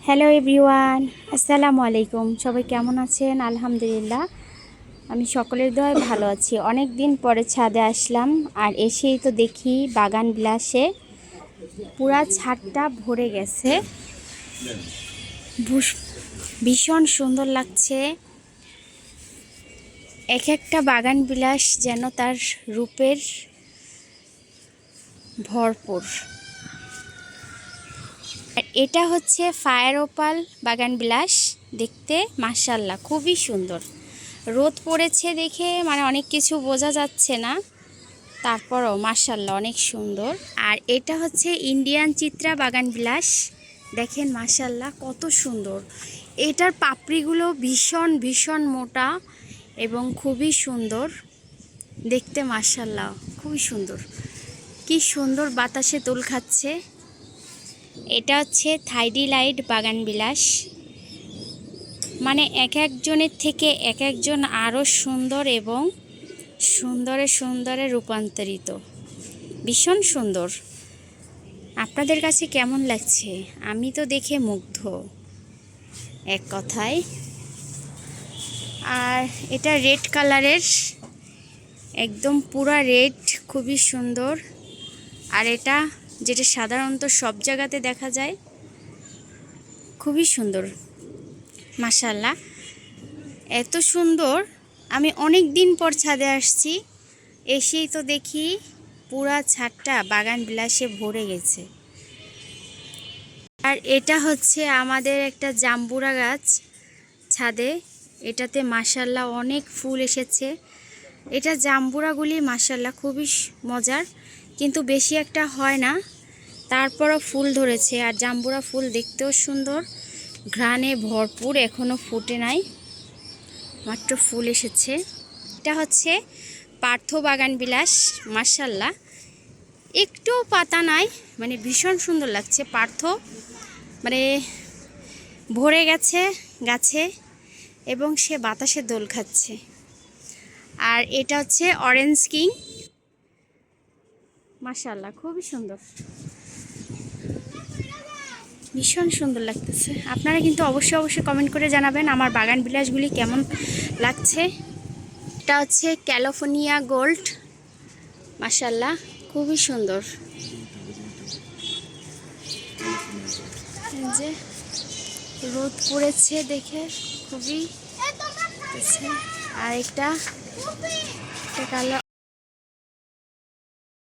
Hello everyone, আসসালামু আলাইকুম। সবাই কেমন আছেন? আলহামদুলিল্লাহ, আমি সকলের দোয়ায় ভালো আছি। অনেক দিন পরে ছাদে আসলাম, আর এসেই তো দেখি বাগান বিলাসে পুরা ছাদটা ভরে গেছে। ভীষণ সুন্দর লাগছে। এক একটা বাগান বিলাস যেন তার রূপের ভরপুর। এটা হচ্ছে ফায়ার ওপাল বাগান বিলাস। দেখতে মাশাআল্লাহ খুবই সুন্দর। রোদ পড়েছে দেখে অনেক কিছু বোঝা যাচ্ছে না, তারপরও মাশাআল্লাহ অনেক সুন্দর। আর এটা হচ্ছে ইন্ডিয়ান চিত্রা বাগান বিলাস। দেখেন মাশাআল্লাহ কত সুন্দর। এটার পাপড়িগুলো ভীষণ ভীষণ মোটা এবং খুবই সুন্দর দেখতে। মাশাআল্লাহ খুবই সুন্দর, কি সুন্দর বাতাসে দোল খাচ্ছে। এটা হচ্ছে থাইডি লাইট বাগান বিলাস। এক একজনের থেকে এক একজন আরও সুন্দর এবং সুন্দরে সুন্দরে রূপান্তরিত। ভীষণ সুন্দর। আপনাদের কাছে কেমন লাগছে? আমি তো দেখে মুগ্ধ এক কথায়। আর এটা রেড কালারের, একদম পুরা রেড, খুবই সুন্দর। আর এটা যেটা সাধারণত সব জায়গাতে দেখা যায়, খুবই সুন্দর মাশাআল্লাহ। এত সুন্দর। আমি অনেক দিন পর ছাদে আসছি, এসেই তো দেখি পুরা ছাদটা বাগান বিলাসে ভরে গেছে। আর এটা হচ্ছে আমাদের একটা জাম্বুরা গাছ ছাদে। এটাতে মাশাআল্লাহ অনেক ফুল এসেছে। এটা জাম্বুরাগুলি মাশাআল্লাহ খুবই মজার, কিন্তু বেশি একটা হয় না, তারপরও ফুল ধরেছে। আর জাম্বুরা ফুল দেখতেও সুন্দর, ঘ্রাণে ভরপুর। এখনও ফুটে নাই, মাত্র ফুল এসেছে। এটা হচ্ছে পার্থ বাগান বিলাস। মাশাআল্লাহ একটু পাতা নাই, ভীষণ সুন্দর লাগছে। পার্থ ভরে গেছে গাছে এবং সে বাতাসে দোল খাচ্ছে। আর এটা হচ্ছে অরেঞ্জ কিং। মাশাআল্লাহ খুবই সুন্দর, ভীষণ সুন্দর লাগতেছে। আপনারা কিন্তু অবশ্যই কমেন্ট করে জানাবেন আমার বাগান বিলাসগুলি কেমন লাগছে। এটা হচ্ছে ক্যালিফোর্নিয়া গোল্ড। মাশাআল্লাহ খুবই সুন্দর। যে রোদ পড়েছে দেখে খুবই। আর একটা কালো